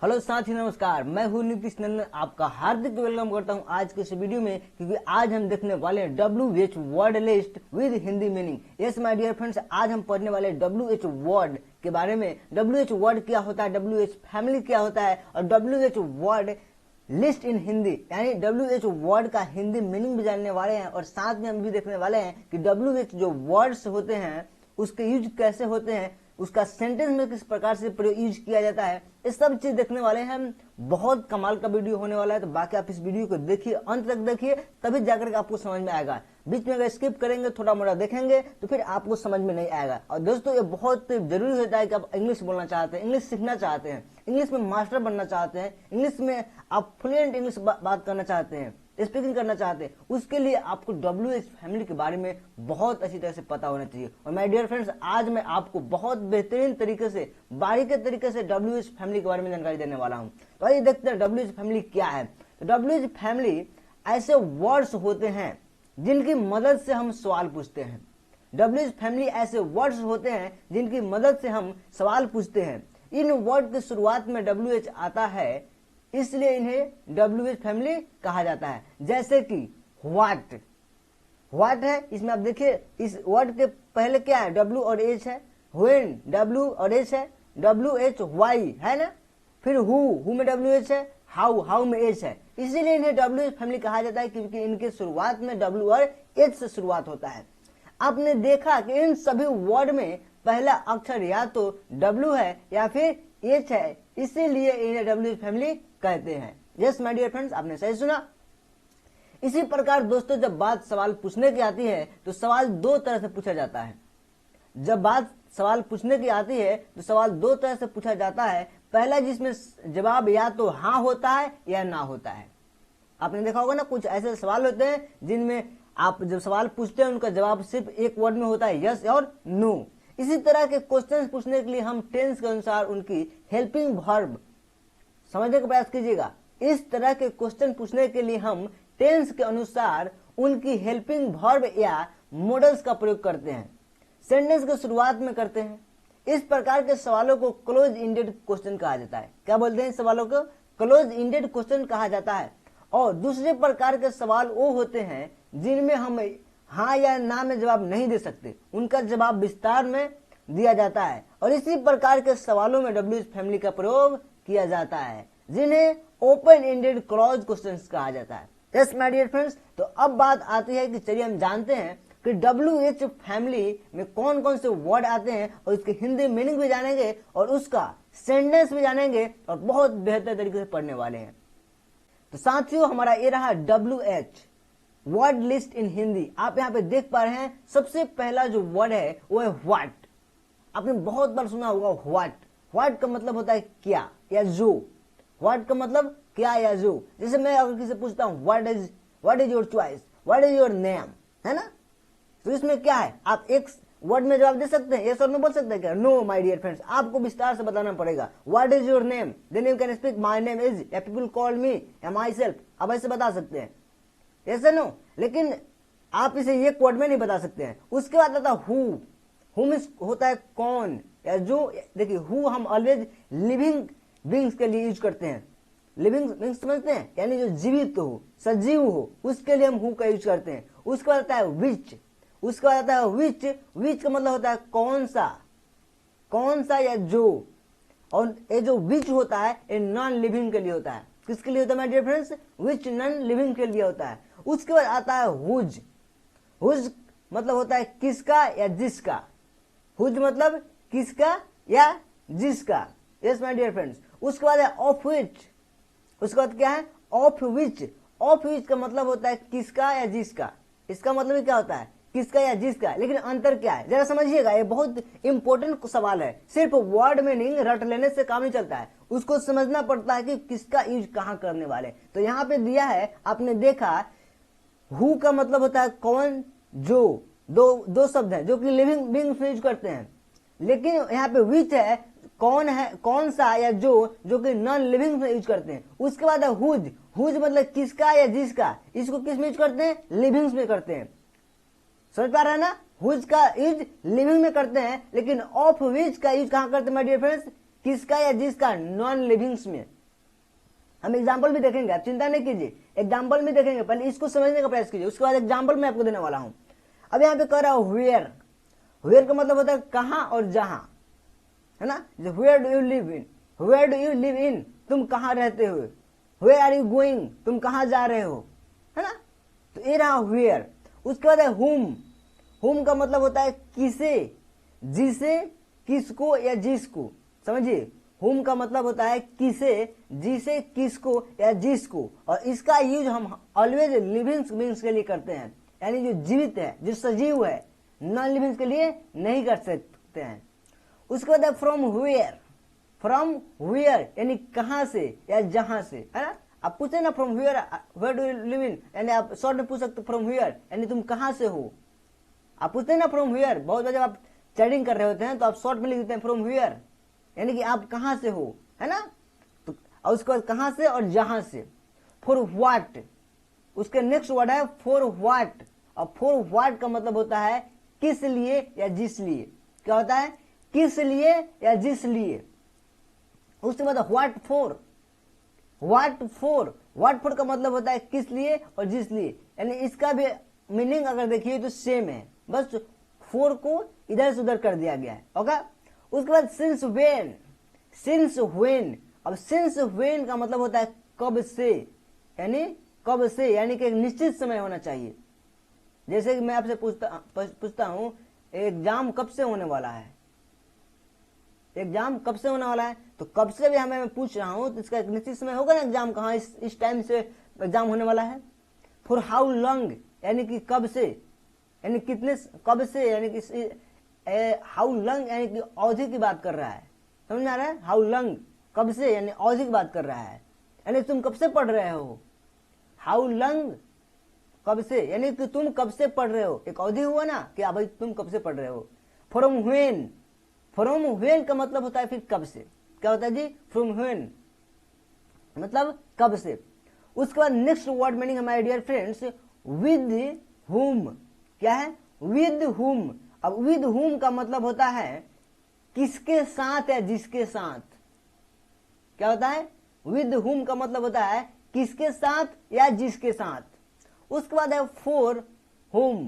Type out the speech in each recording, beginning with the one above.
Hello साथी, नमस्कार। मैं हूं नीतीश नंदन, आपका हार्दिक वेलकम करता हूं आज के इस वीडियो में, क्योंकि आज हम देखने वाले हैं WH word list with Hindi meaning. Yes my dear friends, आज हम पढ़ने वाले WH वर्ड के बारे में। WH वर्ड क्या होता है, WH फैमिली क्या होता है, और WH वर्ड लिस्ट इन हिंदी यानी WH वर्ड का हिंदी मीनिंग भी जानने वाले हैं। और साथ में हम भी देखने वाले हैं कि WH जो वर्ड्स होते हैं उसके यूज कैसे होते हैं, उसका सेंटेंस में किस प्रकार से प्रयोग यूज किया जाता है, ये सब चीज देखने वाले हैं हम। बहुत कमाल का वीडियो होने वाला है, तो बाकी आप इस वीडियो को देखिए, अंत तक देखिए, तभी जाकर के आपको समझ में आएगा। बीच में अगर स्किप करेंगे, थोड़ा मोड़ा देखेंगे, तो फिर आपको समझ में नहीं आएगा। और दोस्तों, ये बहुत जरूरी होता है कि आप इंग्लिश बोलना चाहते हैं, इंग्लिश सीखना चाहते हैं, इंग्लिश में मास्टर बनना चाहते हैं, इंग्लिश में आप फ्लुएंट इंग्लिश बात करना चाहते हैं, स्पीकिंग करना चाहते हैं, उसके लिए आपको WH फैमिली के बारे में बहुत अच्छी तरह से पता होना चाहिए। और माय डियर फ्रेंड्स, आज मैं आपको बहुत बेहतरीन तरीके से, बारीकी तरीके से WH फैमिली के बारे में जानकारी देने वाला हूं। तो आइए देखते हैं WH फैमिली क्या है। तो WH फैमिली ऐसे वर्ड्स होते हैं जिनकी मदद से हम सवाल पूछते हैं। WH फैमिली ऐसे वर्ड्स होते हैं जिनकी मदद से हम सवाल पूछते हैं। इन वर्ड की शुरुआत में WH आता है, इसलिए इन्हें WH फैमिली कहा जाता है। जैसे कि व्हाट है, इसमें आप देखिए इस वर्ड के पहले क्या है, W और H है। व्हेन, W और H है, WHY है ना। फिर हु में WH है, हाउ में H है। इसीलिए इन्हें WH फैमिली कहा जाता है, क्योंकि इनके शुरुआत में W और H से शुरुआत होता है। आपने देखा कि इन सभी वर्ड में पहला अक्षर या तो W है या फिर H है, इसीलिए इन्हें WH फैमिली कहते हैं। यस माय डियर फ्रेंड्स, आपने सही सुना। इसी प्रकार दोस्तों, जब बात सवाल पूछने की आती है तो सवाल दो तरह से पूछा जाता है। जब बात सवाल पूछने की आती है तो सवाल दो तरह से पूछा जाता है। पहला, जिसमें जवाब या तो हाँ होता है या ना होता है। आपने देखा होगा ना, कुछ ऐसे सवाल होते हैं जिनमें आप जब सवाल पूछते हैं उनका जवाब सिर्फ एक वर्ड में होता है, यस और नो। इसी तरह के क्वेश्चन पूछने के लिए हम टेंस के अनुसार उनकी हेल्पिंग वर्ब समझने का प्रयास कीजिएगा। इस तरह के क्वेश्चन पूछने के लिए हम टेंस के अनुसार उनकी हेल्पिंग वर्ब या मॉडल्स का प्रयोग करते हैं, सेंटेंस की शुरुआत में करते हैं। इस प्रकार के सवालों को क्लोज इंडेड क्वेश्चन कहा जाता है। क्या बोलते हैं, सवालों को क्लोज इंडेड क्वेश्चन कहा जाता है। और दूसरे प्रकार के सवाल वो होते हैं जिनमें हम हाँ या ना में जवाब नहीं दे सकते, उनका जवाब विस्तार में दिया जाता है। और इसी प्रकार के सवालों में WH फैमिली का प्रयोग किया जाता है, जिन्हें ओपन एंडेड क्लोज क्वेश्चंस कहा जाता है। यस माय डियर फ्रेंड्स, तो अब बात आती है कि चलिए हम जानते हैं कि WH फैमिली में कौन कौन से वर्ड आते हैं, और इसके हिंदी मीनिंग भी जानेंगे और उसका सेंटेंस भी जानेंगे, और बहुत बेहतर तरीके से पढ़ने वाले हैं। तो साथियों, हमारा ये रहा WH वर्ड लिस्ट इन हिंदी। आप यहाँ पे देख पा रहे हैं, सबसे पहला जो वर्ड है वो है व्हाट। आपने बहुत बार सुना होगा व्हाट का मतलब होता है क्या या जो। व्हाट का मतलब क्या या जो। जैसे मैं अगर किसी से पूछता हूँ what is your choice, what is your name, है ना। तो इसमें क्या है, आप एक वर्ड में जवाब दे सकते हैं, यस और नो बोल सकते हैं क्या? नो माय डियर फ्रेंड्स, आपको विस्तार से बताना पड़ेगा। What is your name, then you can speak my name is, या पीपल कॉल मी, या माई सेल्फ। आप ऐसे बता सकते हैं, यस और नो। लेकिन आप इसे एक वर्ड में नहीं बता सकते हैं। उसके बाद आता हु मीन्स होता है कौन या जो। देखिए, हु हम ऑलवेज लिविंग बींग्स के लिए यूज करते हैं। लिविंग बींग्स समझते हैं, यानी जो जीवित हो, सजीव हो, उसके लिए हम हु का यूज करते हैं। उसके बाद आता है विच, उसके बाद आता है विच का मतलब होता है कौन सा या जो। और ये जो विच होता है ये नॉन लिविंग के लिए होता है। किसके लिए होता है my dear friends? Which non living के लिए होता है। उसके बाद आता है हुज मतलब होता है किसका या जिसका। हुज मतलब किसका या जिसका। Yes my dear friends. उसके बाद है ऑफ विच। उसके बाद क्या है, ऑफ विच का मतलब होता है किसका या जिसका। इसका मतलब क्या होता है, किसका या जिसका। लेकिन अंतर क्या है, जरा समझिएगा, ये बहुत इंपॉर्टेंट सवाल है। सिर्फ वर्ड मीनिंग रट लेने से काम नहीं चलता है, उसको समझना पड़ता है कि किसका यूज कहाँ करने वाले। तो यहाँ पे दिया है, आपने देखा, हु का मतलब होता है कौन जो। दो शब्द हैं जो कि लिविंग बीइंग्स में यूज करते हैं। लेकिन यहाँ पे विच है कौन सा या जो कि नॉन लिविंग में यूज करते हैं। उसके बाद है हुज मतलब किसका या जिसका। इसको किस में यूज करते हैं, लिविंग्स में करते हैं। समझ पा रहे हैं ना, हुज का यूज लिविंग में करते हैं। लेकिन ऑफ विच का यूज कहाँ करते हैं माय डियर फ्रेंड्स, किसका या जिसका, नॉन लिविंग्स में। हम एग्जाम्पल भी देखेंगे, आप चिंता नहीं कीजिए, एग्जाम्पल भी देखेंगे, पहले इसको समझने का प्रयास कीजिए, उसके बाद एग्जाम्पल मैं आपको देने वाला हूं। अब यहाँ पे कह रहा हूं वेयर। वेयर का मतलब होता है कहां और जहां, है ना। Where do you live in, where do you live in, तुम कहां रहते हो। वेयर आर यू गोइंग, तुम कहां जा रहे हो, है ना। तो ये रहा वेयर। उसके बाद है हुम। हुम का मतलब होता है किसे, जिसे, किसको या जिसको, समझिए। हुम का मतलब होता है किसे, जिसे, किसको या जिसको, और इसका यूज हम ऑलवेज लिविंग बींग्स के लिए करते हैं, यानी जो जीवित है, जो सजीव है, नॉन लिविंग के लिए नहीं कर सकते हैं। उसके बाद है फ्रॉम वेयर। फ्रॉम वेयर यानी कहां से या जहां से, है ना। आप पूछे ना from where do you live in, यानी आप शॉर्ट में पूछ सकते फ्रॉम वेयर यानी तुम कहां से हो। आप पूछते हैं ना फ्रॉम वेयर, बहुत बार जब आप चैटिंग कर रहे होते हैं तो आप शॉर्ट में लिख देते हैं फ्रॉम वेयर, यानी कि आप कहां से हो, है ना। तो और उसके बाद कहां से और जहां से। फॉर व्हाट, उसके नेक्स्ट वर्ड है फॉर व्हाट, और फॉर व्हाट का मतलब होता है किस लिए या जिस लिए। क्या होता है, किस लिए या जिस लिए। उसके बाद what for. What for, what for का मतलब होता है किस लिए और जिस लिए, यानी इसका भी मीनिंग अगर देखिए तो सेम है, बस फोर को इधर से उधर कर दिया गया है। ओके। उसके बाद सिंस व्हेन। सिंस व्हेन, अब सिंस व्हेन का मतलब होता है कब से, यानी कब से, यानी कि एक निश्चित समय होना चाहिए। जैसे कि मैं आपसे पूछता हूं एग्जाम कब से होने वाला है, एग्जाम कब से होने वाला है, तो कब से भी मैं पूछ रहा हूं तो इसका एक निश्चित समय होगा ना एग्जाम का, हाँ इस टाइम से एग्जाम होने वाला है। फॉर हाउ लॉन्ग, यानी कि कब से, यानी कितने, कब से यानी कि हाउ लॉन्ग यानी कि अवधि की बात कर रहा है, समझ में आ रहा है। हाउ लॉन्ग कब से यानी अवधि की बात कर रहा है, यानी तुम कब से पढ़ रहे हो। हाउ लॉन्ग कब से, यानी कि तुम कब से पढ़ रहे हो, एक अवधि हुआ ना कि भाई तुम कब से पढ़ रहे हो। फ्रॉम व्हेन, फ्रॉम व्हेन का मतलब होता है फिर कब से। क्या होता है जी, फ्रॉम व्हेन मतलब कब से। उसके बाद नेक्स्ट वर्ड मीनिंग हमारे डियर फ्रेंड्स विद हुम। क्या है, विद हुम। अब विद हुम का मतलब होता है किसके साथ या जिसके साथ। क्या होता है, विद हुम का मतलब होता है किसके साथ या जिसके साथ। उसके बाद है फॉर होम।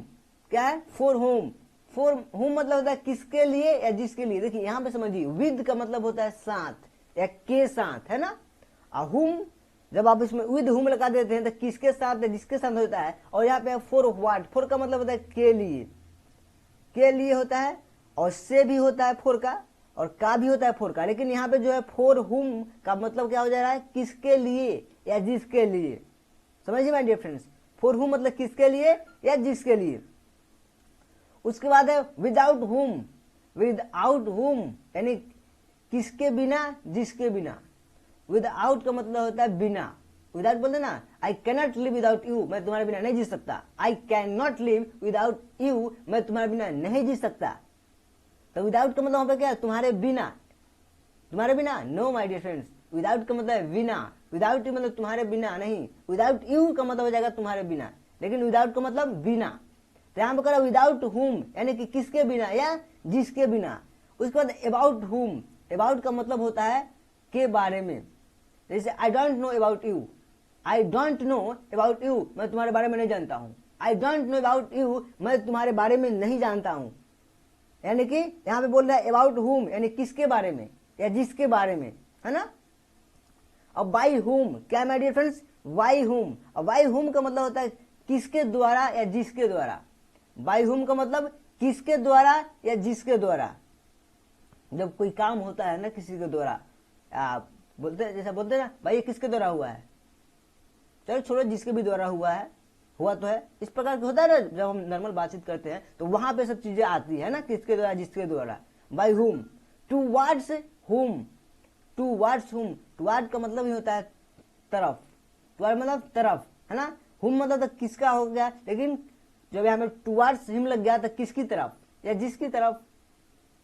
क्या है, फॉर होम। फॉर होम मतलब होता है किसके लिए या जिसके लिए। देखिए यहां पे समझिए, विद का मतलब होता है साथ या के साथ, है ना। हुम जब आप इसमें विद हुम लगा देते हैं तो किसके साथ या जिसके साथ होता है। और यहाँ पे फॉर व्हाट, फॉर का मतलब होता है के लिए, के लिए होता है, और से भी होता है फॉर का, और का भी होता है फॉर का। लेकिन यहाँ पे जो है फॉर हुम का मतलब क्या हो जा रहा है, किसके लिए या जिसके लिए। समझिए माय डियर फ्रेंड्स, फॉर हुम मतलब किसके लिए या जिसके लिए। उसके बाद है विदाउट हुम। विदाउट हुम यानी किसके बिना, जिसके बिना। विदाउट का मतलब होता है बिना। विदाउट बोलते ना, I cannot live without you, मैं तुम्हारे बिना नहीं जी सकता। I can not live without you, मैं तुम्हारे बिना नहीं जी सकता। तो विदाउट का मतलब वहां पे क्या है, तुम्हारे बिना। तुम्हारे बिना, no my dear friends, without का मतलब है बिना। विदाउट यू मतलब तुम्हारे बिना नहीं। विदाउट यू का मतलब हो जाएगा तुम्हारे बिना, लेकिन विदाउट का मतलब बिना। तो यहां पर करा विदाउट हुम यानी कि किसके बिना या जिसके बिना। उसके बाद अबाउट हुम। अबाउट का मतलब होता है के बारे में। जैसे I don't know about you, I don't know about you, मैं तुम्हारे बारे में नहीं जानता हूं। I don't know about you, मैं तुम्हारे बारे में नहीं जानता हूं। यानी कि यहां पे बोल रहा है अबाउट हुम यानी किसके बारे में या जिसके बारे में, है ना। अब बाई हुम, क्या माय डियर फ्रेंड्स, बाई हुम। अब बाई हुम का मतलब होता है किसके द्वारा या जिसके द्वारा। बाई हुम का मतलब किसके द्वारा या जिसके द्वारा। जब कोई काम होता है ना किसी के द्वारा, बोलते जैसा बोलते हैं ना, भाई ये किसके द्वारा हुआ है, चलो छोड़ो जिसके भी द्वारा हुआ है, हुआ तो है। इस प्रकार का होता है ना, जब हम नॉर्मल बातचीत करते हैं तो वहां पे सब चीजें आती है ना, किसके द्वारा, जिसके द्वारा। बाय हुम, टू वार्ड्स हुम। टू वार्ड्स हुम, टू वार्ड का मतलब ही होता है तरफ। टू वार्ड मतलब तरफ, है ना। हुम मतलब तो किसका हो गया, लेकिन जब यहाँ में टू वार्ड्स हिम लग गया तो किसकी तरफ या जिसकी तरफ।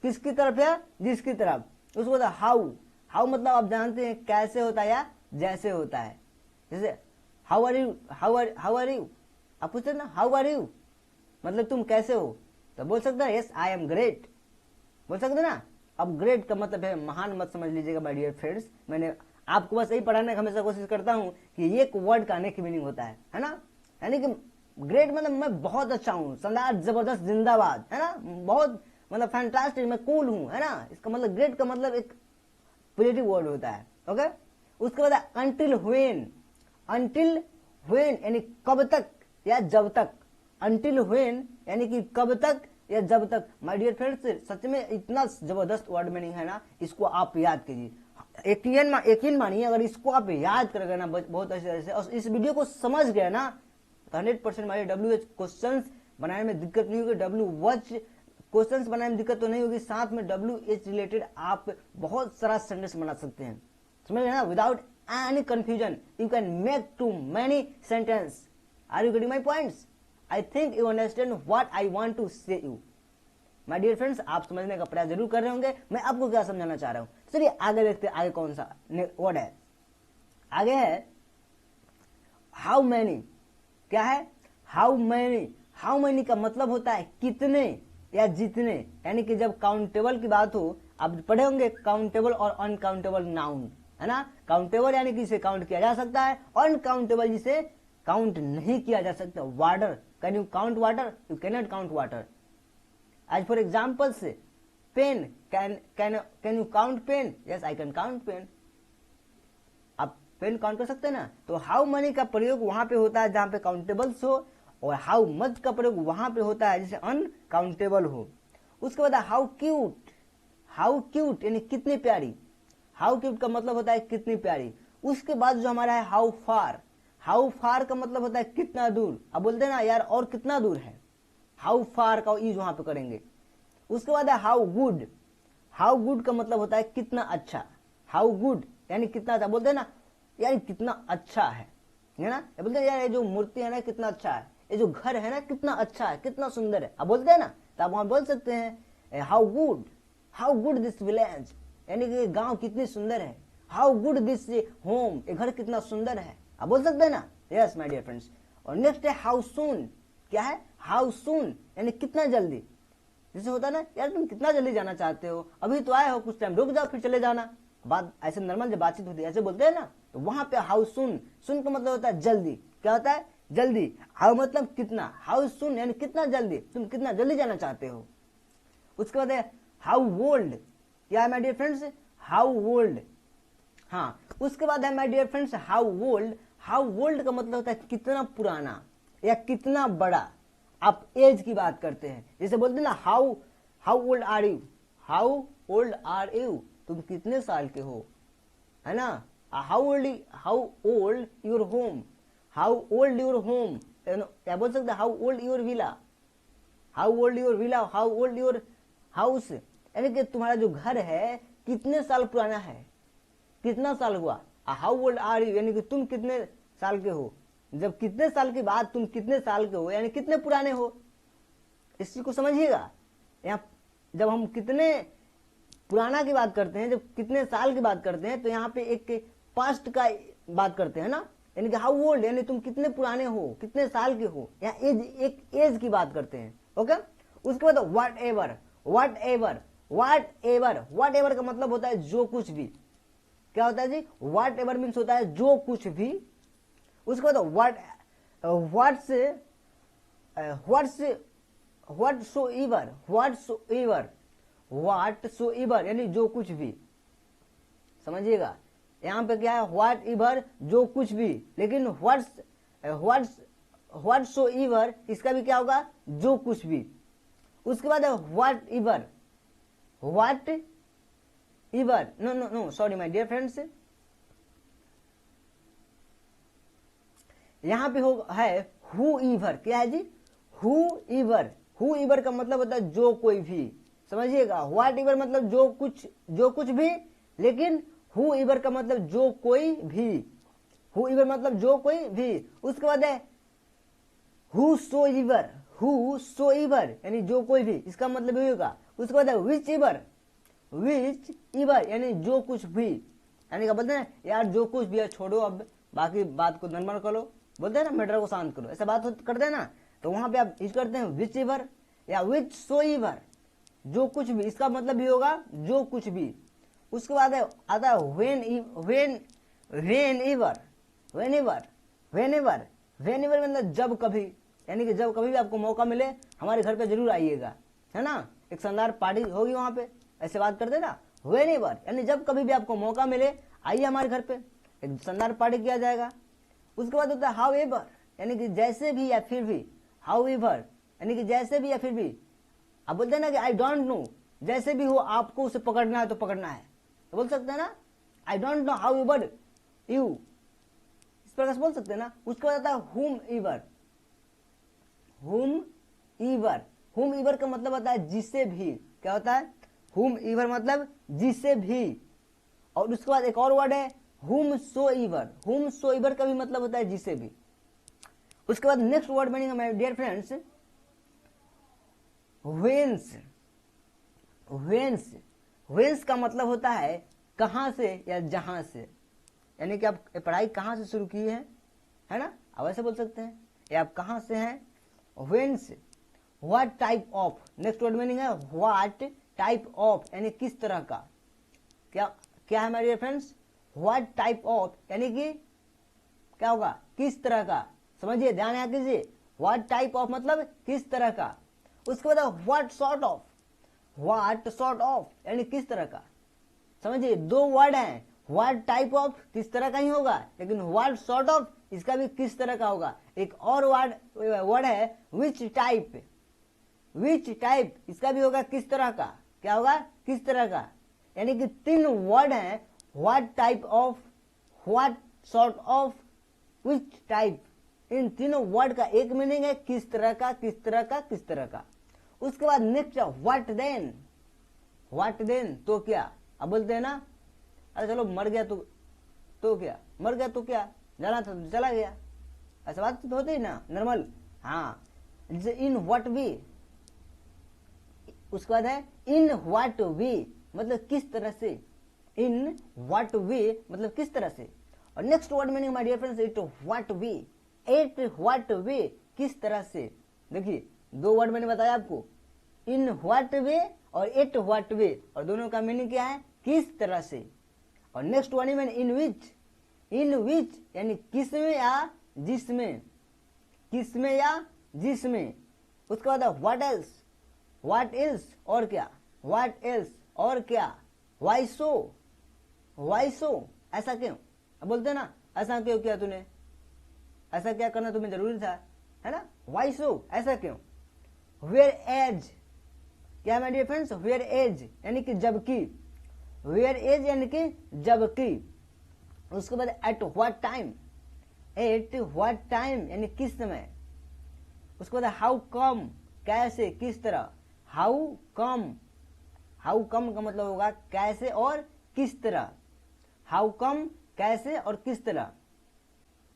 किसकी तरफ या जिसकी तरफ। उसको होता है हाउ। हाउ मतलब आप जानते हैं कैसे होता है या जैसे होता है। जैसे how are you, how are you, आप पूछते ना हाउ आर यू मतलब तुम कैसे हो, तो बोल सकते हैं यस आई एम ग्रेट, बोल सकते ना अपग्रेड का मतलब है महान मत समझ लीजिएगा माय डियर फ्रेंड्स। मैंने आपको बस यही पढ़ाने की हमेशा कोशिश करता हूँ कि ये एक वर्ड का अनेक मीनिंग होता है ना। यानी कि ग्रेट मतलब मैं बहुत अच्छा हूँ, शानदार, जबरदस्त, जिंदाबाद, है ना, बहुत मतलब फैंटास्टिक, मैं कूल हूँ, है ना। इसका मतलब ग्रेट का मतलब एक पॉजिटिव वर्ड होता है। ओके, उसके बाद अंटिल व्हेन, अंटिल व्हेन यानी कब तक या जब तक, अंटिल व्हेन यानी कि कब तक या जब तक। माय डियर फ्रेंड्स सच में इतना जबरदस्त वर्ड मीनिंग है ना, इसको आप याद कीजिए। यकीन मानिए अगर इसको आप याद कर गए ना बहुत अच्छी तरह से और इस वीडियो को समझ गए ना तो 100% हमारे WH क्वेश्चन बनाने में दिक्कत नहीं होगी। WH क्वेश्चन बनाने में दिक्कत तो नहीं होगी, साथ में WH रिलेटेड आप बहुत सारा सेंटेंस बना सकते हैं, समझ गए ना। Without any confusion you can make too many sentence. Are you getting my points? I think you understand what I want to say you. My dear friends आप समझने का प्रयास जरूर कर रहे होंगे मैं आपको क्या समझाना चाह रहा हूं। चलिए आगे देखते हैं, आगे कौन सा वर्ड है। आगे है हाउ मैनी। क्या है? How many. हाउ मैनी का मतलब होता है कितने या जितने, यानी कि जब काउंटेबल की बात हो, आप पढ़े होंगे काउंटेबल और अनकाउंटेबल नाउन, है ना। काउंटेबल यानी कि इसे काउंट किया जा सकता है, अनकाउंटेबल जिसे काउंट नहीं किया जा सकता। Water, can you count water? You can not count water. As for examples, pen, can you count pen? Yes, I can count pen. आप पेन काउंट कर सकते हैं ना। तो हाउ मनी का प्रयोग वहां पे होता है जहां पे काउंटेबल्स हो, और हाउ मच का प्रयोग वहां पे होता है जिसे अनकाउंटेबल हो। उसके बाद हाउ क्यूट। हाउ क्यूट यानी कितनी प्यारी। हाउ क्यूट का मतलब होता है कितनी प्यारी। उसके बाद जो हमारा है हाउ फार। हाउ फार का मतलब होता है कितना दूर। अब बोलते हैं ना यार और कितना दूर है, हाउ फार का यूज वहां पे करेंगे। उसके बाद है हाउ गुड। हाउ गुड का मतलब होता है कितना अच्छा। हाउ गुड यानी कितना अच्छा। बोलते हैं ना यार कितना अच्छा है ना। बोलते हैं यार ये जो मूर्ति है ना कितना अच्छा है, ये जो घर है ना कितना अच्छा है, कितना सुंदर है। आप बोलते हैं ना, तो आप वहां बोल सकते हैं हाउ गुड दिस विलेज, यानी कि गांव कितनी सुंदर है। हाउ गुड दिस होम, ये घर कितना सुंदर है। आप बोल सकते हैं ना। Yes my dear friends. और नेक्स्ट है हाउ सून। क्या है? हाउ सून यानी कितना जल्दी। जैसे होता है ना यार तुम कितना जल्दी जाना चाहते हो, अभी तो आए हो, कुछ टाइम रुक जाओ फिर चले जाना। बात ऐसे नॉर्मल जब बातचीत होती है ऐसे बोलते हैं ना, तो वहां पे हाउ सून, सुन का मतलब होता है जल्दी। क्या होता है? जल्दी। हाउ मतलब कितना, हाउ सून यानी कितना जल्दी, तुम कितना जल्दी जाना चाहते हो। उसके बाद है हाउ ओल्ड। क्या है my dear friends? How old. हाँ, उसके बाद है my dear friends how old. How old का मतलब होता है कितना पुराना या कितना बड़ा। आप एज की बात करते हैं, जैसे बोलते हैं ना how old are you. How old are you, तुम कितने साल के हो, है ना। How old your home. How old your home, क्या बोल सकते हैं how old your villa. How old your villa, how old your house, यानी कि तुम्हारा जो घर है कितने साल पुराना है, कितना साल हुआ। हाउ ओल्ड आर यू यानी कि तुम कितने साल के हो। जब कितने साल के बाद तुम कितने साल के हो यानी कितने पुराने हो। इस चीज को समझिएगा। यहाँ जब हम कितने पुराना की बात करते हैं, जब कितने साल की बात करते हैं, तो यहाँ पे एक पास्ट का बात करते हैं ना, यानी कि हाउ ओल्ड यानी तुम कितने पुराने हो, कितने साल के हो। यहाँ एज, एक एज की बात करते हैं। ओके, उसके बाद व्हाट एवर। व्हाट एवर का मतलब होता है जो कुछ भी। क्या होता है जी? व्हाट एवर मीन्स होता है जो कुछ भी। उसके बाद व्हाटसोएवर यानी जो कुछ भी। समझिएगा यहां पे क्या है, व्हाट एवर जो कुछ भी, लेकिन व्हाटसोएवर इसका भी क्या होगा, जो कुछ भी। उसके बाद है whatever no sorry my dear friends, यहां पे है हु ईवर। क्या है जी? हु ईवर का मतलब होता है जो कोई भी। समझिएगा, व्हाट ईवर मतलब जो कुछ भी, लेकिन हु ईवर का मतलब जो कोई भी। हु ईवर मतलब जो कोई भी। उसके बाद है हु सो ईवर यानी जो कोई भी, इसका मतलब ये होगा। उसके बाद है विच ईवर यानी जो कुछ भी, यानी क्या बोलते हैं यार जो कुछ भी है छोड़ो, अब बाकी बात को नॉर्मल करो, बोलते हैं ना मैटर को शांत करो, ऐसा बात करते हैं ना। तो वहां पे आप यूज करते हैं विच एवर या विच सो ईवर, जो कुछ भी, इसका मतलब भी होगा जो कुछ भी। उसके बाद आता है वेन एवर मतलब जब कभी, यानी कि जब कभी भी आपको मौका मिले हमारे घर पे जरूर आइएगा, है ना, एक शानदार पार्टी होगी वहां पे, ऐसे बात करते ना। वेन एवर यानी जब कभी भी आपको मौका मिले आइए हमारे घर पे, एक शानदार पार्टी किया जाएगा। उसके बाद होता है हाउ एवर, यानी कि जैसे भी या फिर भी। हाउ एवर यानी कि जैसे भी या फिर भी। आप बोलते हैं ना कि आई डोंट नो, जैसे भी हो आपको उसे पकड़ना है तो पकड़ना है, तो बोल सकते हैं ना I don't know how ever you, इस प्रकार से बोल सकते हैं ना। उसके बाद आता है हुम एवर। हुम एवर का मतलब होता है जिसे भी। क्या होता है? हुम एवर मतलब जिसे भी। और उसके बाद एक और वर्ड है हुम सो एवर का भी मतलब होता है जिसे भी। उसके बाद नेक्स्ट वर्ड बनेगा माय डियर फ्रेंड्स व्हेंस का मतलब होता है कहां से या जहां से, यानी कि आप पढ़ाई कहां से शुरू की है ना, आप ऐसे बोल सकते हैं, या आप कहां से हैं। Whence, what type of, next word meaning है व्हाट टाइप ऑफ, यानी किस तरह का। क्या है मेरे फ्रेंड्स? व्हाट टाइप ऑफ यानी कि क्या होगा? किस तरह का। समझिए, ध्यान यहाँ कीजिए, व्हाट टाइप ऑफ मतलब किस तरह का। उसके बाद व्हाट सॉर्ट ऑफ यानी किस तरह का। समझिए, दो वर्ड हैं, व्हाट टाइप ऑफ किस तरह का ही होगा, लेकिन व्हाट सॉर्ट ऑफ इसका भी किस तरह का होगा। एक और वर्ड है विच टाइप, इसका भी होगा किस तरह का। क्या होगा? किस तरह का। यानी कि तीन वर्ड हैं, what type of, what sort of, which type. इन तीनों वर्ड का एक मीनिंग है किस तरह का, किस तरह का, किस तरह का। उसके बाद नेक्स्ट व्हाट देन तो क्या। अब बोलते हैं ना, अरे चलो मर गया तो क्या, मर गया तो क्या, जाना था तो चला गया, ऐसा बात तो होती है ना नॉर्मल। हाँ, इन व्हाट वे। उसके बाद है इन व्हाट वे मतलब किस तरह से, इन व्हाट वे मतलब किस तरह से। और next word meaning my dear friends it what way, at what way किस तरह से। देखिए, दो वर्ड मैंने बताया आपको, इन व्हाट वे और एट व्हाट वे, और दोनों का मीनिंग क्या है? किस तरह से। और नेक्स्ट वर्ड मीनिंग इन विच यानी किसमें या जिसमें, किसमें या जिसमें। उसके बाद व्हाट एल्स और क्या, व्हाट एल्स और क्या। वाई सो ऐसा क्यों। अब बोलते हैं ना, ऐसा क्यों किया तूने, ऐसा क्या करना तुम्हें जरूरी था, है ना। वाई सो ऐसा क्यों। वेयर एज, क्या my dear friends, whereas यानी कि जबकि, वेयर एज यानी कि जबकि। उसके बाद एट व्हाट टाइम यानी किस समय। उसके बाद हाउ कम कैसे किस तरह, हाउ कम का मतलब होगा कैसे और किस तरह, हाउ कम कैसे और किस तरह।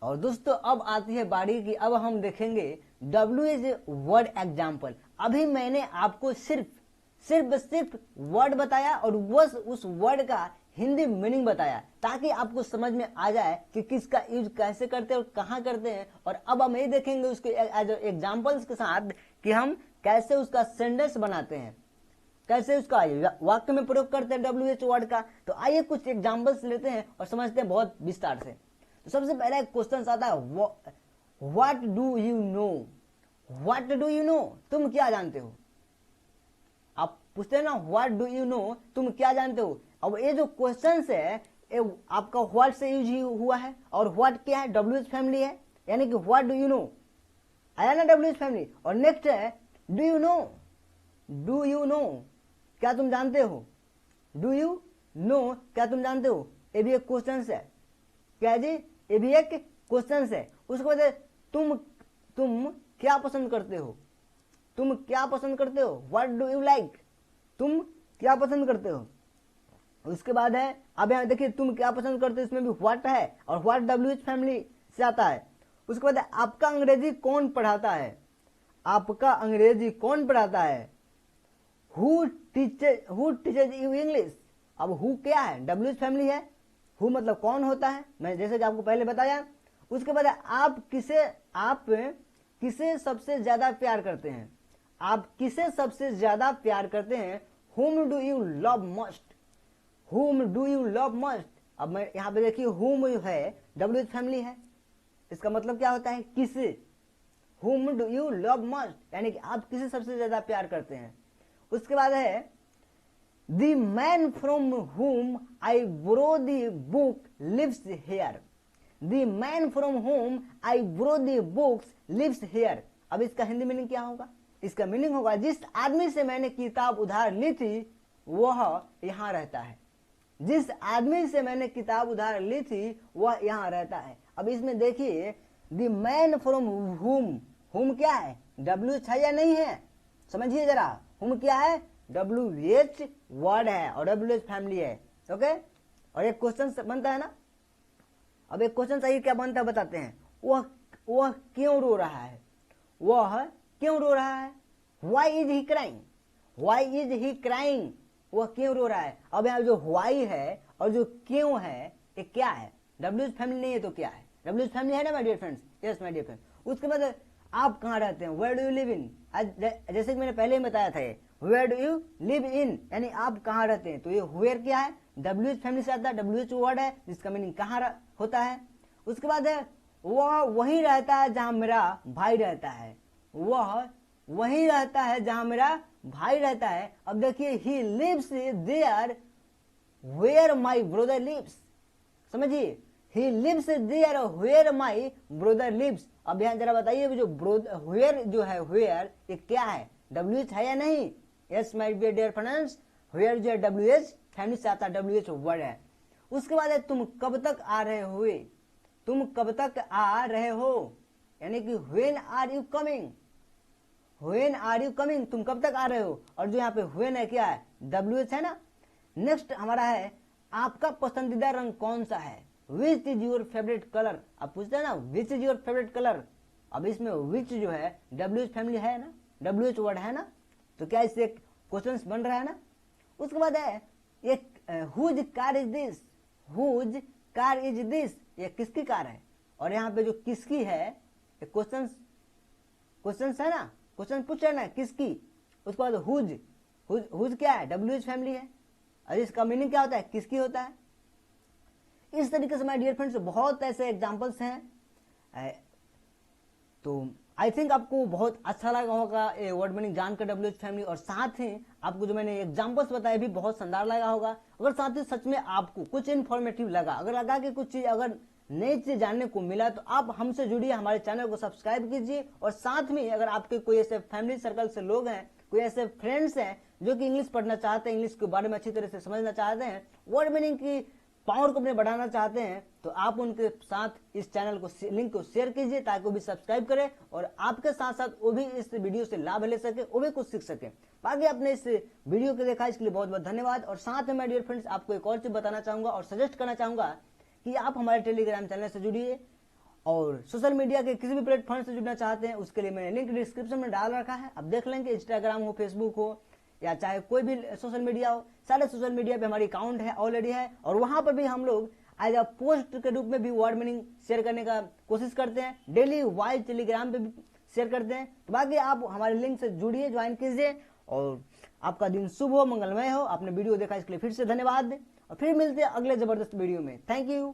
और दोस्तों अब आती है बारी की, अब हम देखेंगे WH वर्ड एग्जाम्पल। अभी मैंने आपको सिर्फ वर्ड बताया और बस उस वर्ड का हिंदी मीनिंग बताया, ताकि आपको समझ में आ जाए कि किसका यूज कैसे करते हैं और कहाँ करते हैं। और अब हम ये देखेंगे उसके एग्जाम्पल्स के साथ कि हम कैसे उसका सेंटेंस बनाते हैं, कैसे उसका वाक्य में प्रयोग करते हैं WH वर्ड का। तो आइए कुछ एग्जाम्पल्स लेते हैं और समझते हैं बहुत विस्तार से। तो सबसे पहला एक क्वेश्चन आता है, व्हाट डू यू नो, तुम क्या जानते हो। आप पूछते हैं ना व्हाट डू यू नो, तुम क्या जानते हो। अब ये जो क्वेश्चन है ये आपका व्हाट से यूज हुआ है, और व्हाट क्या है, WH फैमिली है, यानी कि व्हाट डू यू नो आया ना WH फैमिली। और नेक्स्ट है डू यू नो क्या तुम जानते हो, डू यू नो क्या तुम जानते हो। ये भी एक क्वेश्चन है, क्या जी, ये भी एक क्वेश्चन है। उसके बाद तुम क्या पसंद करते हो, तुम क्या पसंद करते हो, व्हाट डू यू लाइक, तुम क्या पसंद करते हो। उसके बाद है, अब यहाँ देखिए तुम क्या पसंद करते हो, इसमें भी व्हाट है और व्हाट WH फैमिली से आता है। उसके बाद आपका अंग्रेजी कौन पढ़ाता है, आपका अंग्रेजी कौन पढ़ाता है, हु टीचेज यू इंग्लिश। अब हु क्या है, WH फैमिली है, हु मतलब कौन होता है, मैं जैसे कि आपको पहले बताया। उसके बाद आप किसे सबसे ज्यादा प्यार करते हैं, आप किसे सबसे ज्यादा प्यार करते हैं? whom do you love most? whom do you love most? अब मैं यहाँ पे देखिए whom है, WH फैमिली है, इसका मतलब क्या होता है? किसे। whom do you love most, यानी कि आप किसे सबसे ज्यादा प्यार करते हैं। उसके बाद है the man from whom I borrow the book lives here. the man from whom I borrow the books lives here. अब इसका हिंदी मीनिंग क्या होगा? इसका मीनिंग होगा जिस आदमी से मैंने किताब उधार ली थी वह यहाँ रहता है। जिस आदमी से मैंने किताब उधार ली थी वह यहाँ रहता है। अब इसमें देखिए द मैन फ्रॉम हुम क्या है? WH है या नहीं है? समझिए जरा, हुम क्या है? WH वर्ड है और WH फैमिली है। ओके, और एक क्वेश्चन बनता है ना, अब एक क्वेश्चन सही क्या बनता है बताते हैं। वह क्यों रो रहा है? वह क्यों रो रहा है? Why is he crying? Why is he crying? वह क्यों रो रहा है? अब यहाँ जो why है और जो क्यों है ये क्या है? WH फैमिली नहीं है तो क्या है? WH फैमिली है ना my dear friends? Yes my dear friends. उसके बाद आप कहाँ रहते हैं? Where do you live in? जैसे कि मैंने पहले ही बताया था, Where do you live in, यानी आप कहाँ रहते हैं। तो ये where क्या है? WH फैमिली से आता है, WH वर्ड है जिसका मीनिंग कहाँ होता है। उसके बाद है वह वहीं रहता है जहां मेरा भाई रहता है। वह वहीं रहता है जहां मेरा भाई रहता है। अब देखिए he lives there where my brother lives। समझिए, he lives there where my brother lives। अब यहाँ जरा बताइए जो where जो है where ये क्या है? WH है या नहीं? Yes my dear friends, where जो है WH फैमिली से आता WH वर्ड है। उसके बाद है तुम कब तक आ रहे हुए? तुम कब तक आ रहे हो, यानी कि when are you coming? when are you coming, तुम कब तक आ रहे हो। और जो यहाँ पे when है क्या है? WH है ना। नेक्स्ट हमारा है आपका पसंदीदा रंग कौन सा है? Which is your favourite colour. आप पूछते हैं ना which is your favourite colour. अब इसमें विच जो है WH फैमिली है ना, WH वर्ड है ना, तो क्या इससे क्वेश्चन बन रहा है ना। उसके बाद है ये whose car is this. Whose car is this, ये किसकी कार है? और यहाँ पे जो किसकी है ये क्वेश्चन है ना, क्वेश्चन पूछ रहे ना किसकी। उसके बाद हुज क्या है? WH फैमिली है और इसका मीनिंग क्या होता है? किसकी होता है। इस तरीके से माय डियर फ्रेंड्स बहुत ऐसे एग्जांपल्स हैं। तो आई थिंक आपको बहुत अच्छा लगा होगा ये वर्ड मीनिंग जानकर WH फैमिली, और साथ ही आपको जो मैंने एग्जांपल्स बताए भी बहुत शानदार लगा होगा। अगर साथ ही सच में आपको कुछ इन्फॉर्मेटिव लगा, अगर लगा कि कुछ चीज अगर नई चीज जानने को मिला, तो आप हमसे जुड़िए, हमारे चैनल को सब्सक्राइब कीजिए। और साथ में अगर आपके कोई ऐसे फैमिली सर्कल से लोग हैं, कोई ऐसे फ्रेंड्स हैं जो कि इंग्लिश पढ़ना चाहते हैं, इंग्लिश के बारे में अच्छी तरह से समझना चाहते हैं, वर्ड मीनिंग की पावर को अपने बढ़ाना चाहते हैं, तो आप उनके साथ इस चैनल को लिंक को शेयर कीजिए ताकि वो भी सब्सक्राइब करें और आपके साथ साथ वो भी इस वीडियो से लाभ ले सके, वो भी कुछ सीख सके। बाकी आपने इस वीडियो को देखा इसके लिए बहुत बहुत धन्यवाद। और साथ में माय डियर फ्रेंड्स आपको एक और चीज बताना चाहूंगा और सजेस्ट करना चाहूंगा कि आप हमारे टेलीग्राम चैनल से जुड़िए, और सोशल मीडिया के किसी भी प्लेटफॉर्म से जुड़ना चाहते हैं उसके लिए मैंने लिंक डिस्क्रिप्शन में डाल रखा है। आप देख लेंगे, इंस्टाग्राम हो, फेसबुक हो या चाहे कोई भी सोशल मीडिया हो, सारे सोशल मीडिया पे हमारी अकाउंट है ऑलरेडी है, और वहां पर भी हम लोग एज अ पोस्ट के रूप में भी वर्ड मीनिंग शेयर करने का कोशिश करते हैं। डेली वाइज टेलीग्राम पे भी शेयर करते हैं। तो बाकी आप हमारे लिंक से जुड़िए, ज्वाइन कीजिए, और आपका दिन शुभ हो, मंगलमय हो। आपने वीडियो देखा इसके लिए फिर से धन्यवाद, और फिर मिलते हैं अगले जबरदस्त वीडियो में। Thank you.